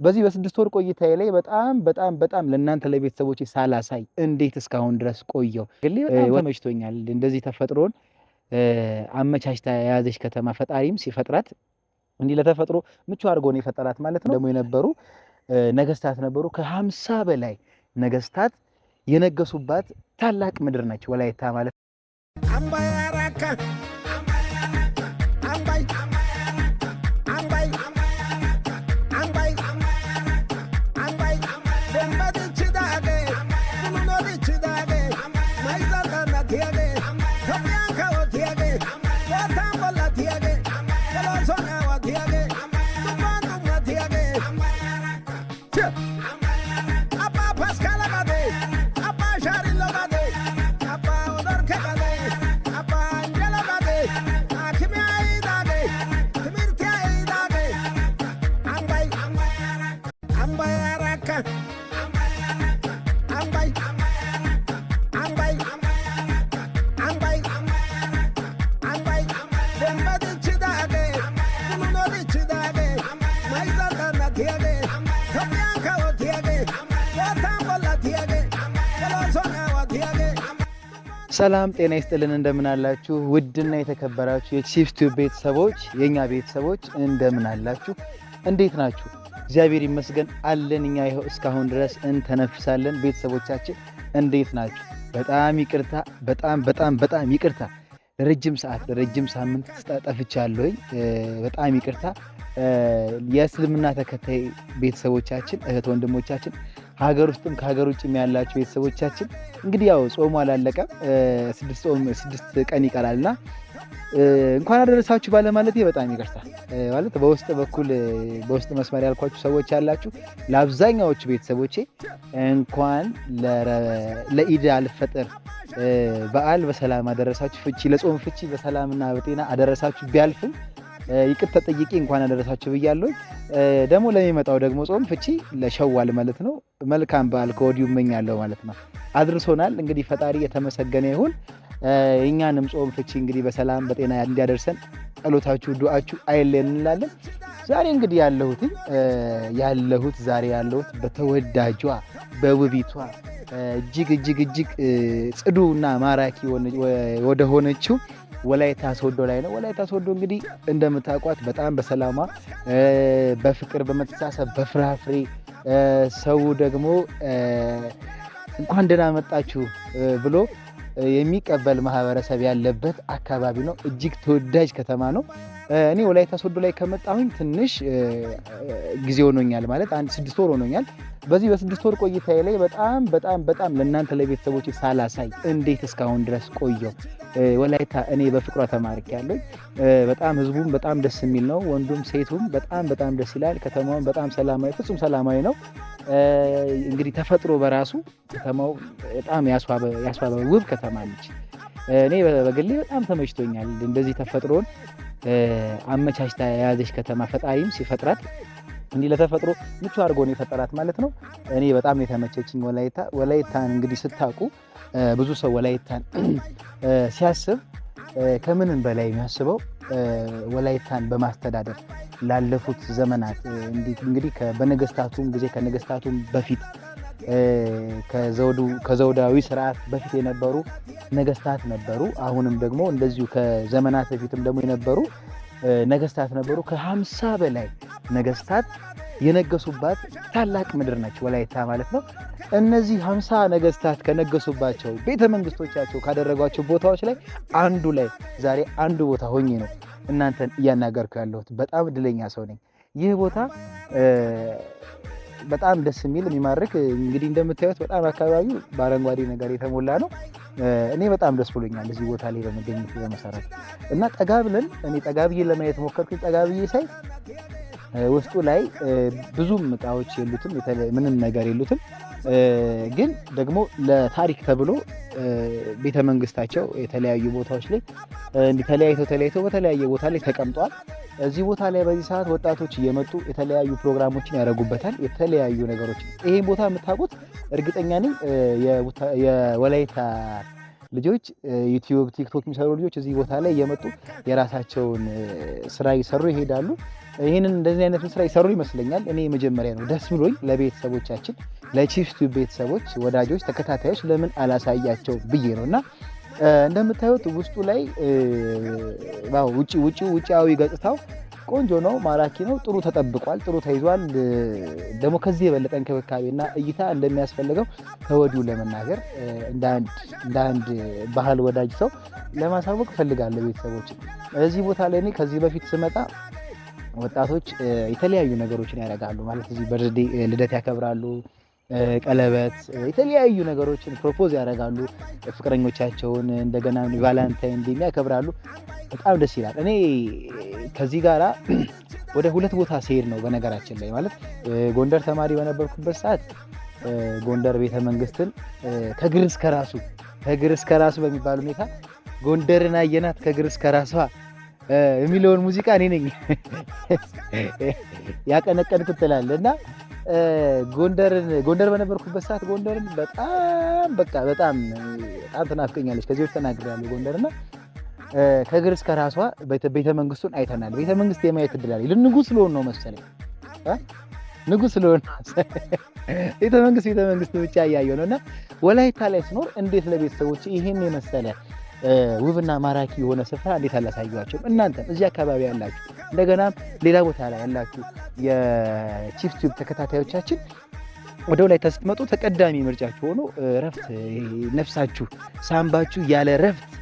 በዚህ በስድስት ወር ቆይታዬ ላይ በጣም ለእናንተ ለቤተሰቦቼ ሳላሳይ እንዴት እስካሁን ድረስ ቆየው ተመችቶኛል። እንደዚህ ተፈጥሮን አመቻችታ የያዘች ከተማ ፈጣሪም ሲፈጥራት እንዲህ ለተፈጥሮ ምቹ አድርጎ ነው የፈጠራት ማለት ነው። ደግሞ የነበሩ ነገስታት ነበሩ። ከ50 በላይ ነገስታት የነገሱባት ታላቅ ምድር ነች ወላይታ ማለት ነው። ሰላም ጤና ይስጥልን። እንደምን አላችሁ? ውድና የተከበራችሁ የቺፕስ ቲዩብ ቤተሰቦች፣ የኛ ቤተሰቦች እንደምን አላችሁ? እንዴት ናችሁ? እግዚአብሔር ይመስገን አለን። እኛ ይኸው እስካሁን ድረስ እንተነፍሳለን። ቤተሰቦቻችን እንዴት ናችሁ? በጣም ይቅርታ፣ በጣም ይቅርታ። ለረጅም ሰዓት ለረጅም ሳምንት ጠፍቻለሁኝ። በጣም ይቅርታ። የእስልምና ተከታይ ቤተሰቦቻችን፣ እህት ወንድሞቻችን፣ ሀገር ውስጥም ከሀገር ውጭም ያላችሁ ቤተሰቦቻችን እንግዲህ ያው ጾሙ አላለቀም፣ 6 ቀን ይቀራልና እንኳን አደረሳችሁ ባለማለቴ በጣም ይቅርታ። ማለት በውስጥ በኩል በውስጥ መስመር ያልኳችሁ ሰዎች ያላችሁ ለአብዛኛዎቹ ቤተሰቦቼ እንኳን ለኢድ አልፈጥር በዓል በሰላም አደረሳችሁ። ፍቺ ለጾም ፍቺ በሰላምና በጤና አደረሳችሁ። ቢያልፍም ይቅርታ ጠይቄ እንኳን አደረሳችሁ ብያለሁ። ደግሞ ለሚመጣው ደግሞ ጾም ፍቺ ለሸዋል ማለት ነው። መልካም በዓል ከወዲሁ እመኛለሁ ማለት ነው። አድርሶናል። እንግዲህ ፈጣሪ የተመሰገነ ይሁን። እኛንም ጾም ፍቺ እንግዲህ በሰላም በጤና እንዲያደርሰን ጸሎታችሁ ዱዓችሁ አይለየን እንላለን። ዛሬ እንግዲህ ያለሁት በተወዳጇ በውቢቷ እጅግ ጽዱና ማራኪ ወደ ሆነችው ወላይታ ሶዶ ላይ ነው። ወላይታ ሶዶ እንግዲህ እንደምታውቋት በጣም በሰላማ በፍቅር በመተሳሰብ በፍራፍሬ ሰው ደግሞ እንኳን ደህና መጣችሁ ብሎ የሚቀበል ማህበረሰብ ያለበት አካባቢ ነው። እጅግ ተወዳጅ ከተማ ነው። እኔ ወላይታ ሶዶ ላይ ከመጣሁኝ ትንሽ ጊዜ ሆኖኛል፣ ማለት 6 ወር ሆኖኛል። በዚህ በ6 ወር ቆይታዬ ላይ በጣም ለእናንተ ለቤተሰቦች ሳላሳይ እንዴት እስካሁን ድረስ ቆየው ወላይታ እኔ በፍቅሯ ተማርኬያለሁ። በጣም ህዝቡም በጣም ደስ የሚል ነው። ወንዱም ሴቱም በጣም ደስ ይላል። ከተማውም በጣም ሰላማዊ፣ ፍጹም ሰላማዊ ነው። እንግዲህ ተፈጥሮ በራሱ ከተማው በጣም ያስዋበ ውብ ከተማ ነች። እኔ በግሌ በጣም ተመችቶኛል። እንደዚህ ተፈጥሮን አመቻችታ የያዘች ከተማ ፈጣሪም ሲፈጥራት እንዲህ ለተፈጥሮ ምቹ አድርጎ ነው የፈጠራት ማለት ነው። እኔ በጣም የተመቸችኝ ወላይታን እንግዲህ ስታውቁ ብዙ ሰው ወላይታን ሲያስብ ከምንም በላይ የሚያስበው ወላይታን በማስተዳደር ላለፉት ዘመናት እንግዲህ በነገስታቱም ጊዜ ከነገስታቱም በፊት ከዘውዳዊ ስርዓት በፊት የነበሩ ነገስታት ነበሩ። አሁንም ደግሞ እንደዚሁ ከዘመናት በፊትም ደግሞ የነበሩ ነገስታት ነበሩ። ከ50 በላይ ነገስታት የነገሱባት ታላቅ ምድር ነች ወላይታ ማለት ነው። እነዚህ 50 ነገስታት ከነገሱባቸው ቤተ መንግስቶቻቸው ካደረጓቸው ቦታዎች ላይ ዛሬ አንዱ ቦታ ሆኜ ነው እናንተን እያናገርኩ ያለሁት። በጣም እድለኛ ሰው ነኝ። ይህ ቦታ በጣም ደስ የሚል የሚማርክ እንግዲህ እንደምታዩት በጣም አካባቢው በአረንጓዴ ነገር የተሞላ ነው። እኔ በጣም ደስ ብሎኛል እዚህ ቦታ ላይ በመገኘት በመሰረት እና ጠጋ ብዬ ለማየት ሞከርኩኝ። ጠጋ ብዬ ሳይ ውስጡ ላይ ብዙም እቃዎች የሉትም፣ ምንም ነገር የሉትም። ግን ደግሞ ለታሪክ ተብሎ ቤተ መንግስታቸው የተለያዩ ቦታዎች ላይ እንዲህ ተለያይተው በተለያየ ቦታ ላይ ተቀምጧል። እዚህ ቦታ ላይ በዚህ ሰዓት ወጣቶች እየመጡ የተለያዩ ፕሮግራሞችን ያደርጉበታል። የተለያዩ ነገሮች ይሄን ቦታ የምታውቁት እርግጠኛ ነኝ የወላይታ ልጆች ዩቲዩብ ቲክቶክ የሚሰሩ ልጆች እዚህ ቦታ ላይ እየመጡ የራሳቸውን ስራ ይሰሩ ይሄዳሉ። ይህንን እንደዚህ አይነት ስራ ይሰሩ ይመስለኛል። እኔ መጀመሪያ ነው ደስ ብሎኝ ለቤተሰቦቻችን ለቺፕስ ቲዩብ ቤተሰቦች፣ ወዳጆች፣ ተከታታዮች ለምን አላሳያቸው ብዬ ነው እና እንደምታዩት ውስጡ ላይ ውጫዊ ገጽታው ቆንጆ ነው፣ ማራኪ ነው፣ ጥሩ ተጠብቋል፣ ጥሩ ተይዟል። ደግሞ ከዚህ የበለጠ እንክብካቤና እይታ እንደሚያስፈልገው ከወዲሁ ለመናገር እንደ አንድ ባህል ወዳጅ ሰው ለማሳወቅ እፈልጋለሁ። ቤተሰቦች እዚህ ቦታ ላይ እኔ ከዚህ በፊት ስመጣ ወጣቶች የተለያዩ ነገሮችን ያደርጋሉ ማለት እዚህ በርዝዴ ልደት ያከብራሉ፣ ቀለበት፣ የተለያዩ ነገሮችን ፕሮፖዝ ያደርጋሉ ፍቅረኞቻቸውን፣ እንደገና ቫላንታይን ዴይ ያከብራሉ። በጣም ደስ ይላል። እኔ ከዚህ ጋራ ወደ 2 ቦታ ሲሄድ ነው በነገራችን ላይ ማለት ጎንደር ተማሪ በነበርኩበት ሰዓት ጎንደር ቤተ መንግስትን ከግር እስከ ራሱ በሚባል ሁኔታ ጎንደርን አየናት ከግር እስከ ራሷ የሚለውን ሙዚቃ እኔ ነኝ ያቀነቀንኩት ትላለህ እና ጎንደር በነበርኩበት ሰዓት ጎንደርን በጣም ትናፍቀኛለች። ከዚህ በፊት ተናግሬያለሁ። ጎንደርና ከግር እስከ ራሷ ቤተ መንግስቱን አይተናል። ቤተ መንግስት የማየት እድል አለኝ። ንጉስ ስለሆን ነው መሰለኝ ንጉስ ስለሆን ቤተ መንግስት ብቻ እያየሁ ነው እና ወላይታ ላይ ስኖር እንዴት ለቤተሰቦች ይሄን የመሰለ ውብና ማራኪ የሆነ ስፍራ እንዴት አላሳያችሁም? እናንተ እዚህ አካባቢ ያላችሁ እንደገና ሌላ ቦታ ላይ ያላችሁ የቺፕስ ቲዩብ ተከታታዮቻችን ወደ ወላይታ ስትመጡ ተቀዳሚ ምርጫችሁ ሆኖ ረፍት ነፍሳችሁ ሳምባችሁ ያለ ረፍት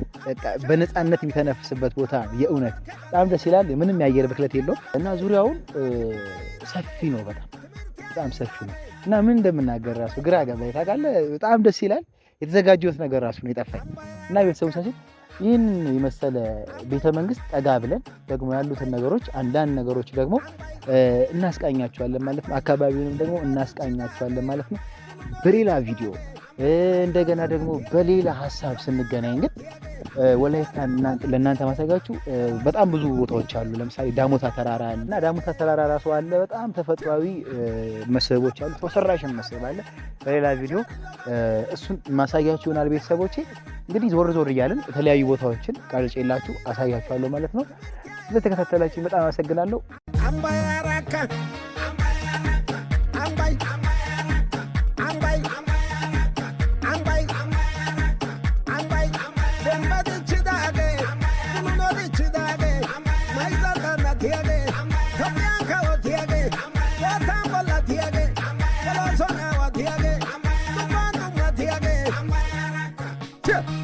በነፃነት የሚተነፍስበት ቦታ ነው። የእውነት በጣም ደስ ይላል። ምንም የአየር ብክለት የለውም እና ዙሪያውን ሰፊ ነው፣ በጣም ሰፊ ነው እና ምን እንደምናገር ራሱ ግራ ገባኝ ታውቃለህ። በጣም ደስ ይላል። የተዘጋጀሁት ነገር ራሱ ነው የጠፋኝ እና ቤተሰቦቻችን ይህን የመሰለ ቤተ መንግስት ጠጋ ብለን ደግሞ ያሉትን ነገሮች አንዳንድ ነገሮች ደግሞ እናስቃኛቸዋለን ማለት ነው። አካባቢውንም ደግሞ እናስቃኛቸዋለን ማለት ነው በሌላ ቪዲዮ። እንደገና ደግሞ በሌላ ሀሳብ ስንገናኝ ግን ወላይታን ለእናንተ ማሳያችሁ በጣም ብዙ ቦታዎች አሉ። ለምሳሌ ዳሞታ ተራራ አለ እና ዳሞታ ተራራ ራሱ አለ። በጣም ተፈጥሯዊ መስህቦች አሉ። ሰው ሰራሽን መስህብ አለ። በሌላ ቪዲዮ እሱን ማሳያችሁ ይሆናል። ቤተሰቦቼ እንግዲህ ዞር እያልን የተለያዩ ቦታዎችን ቀርጬላችሁ አሳያችኋለሁ ማለት ነው። ስለተከታተላችሁ በጣም አመሰግናለሁ። Yeah.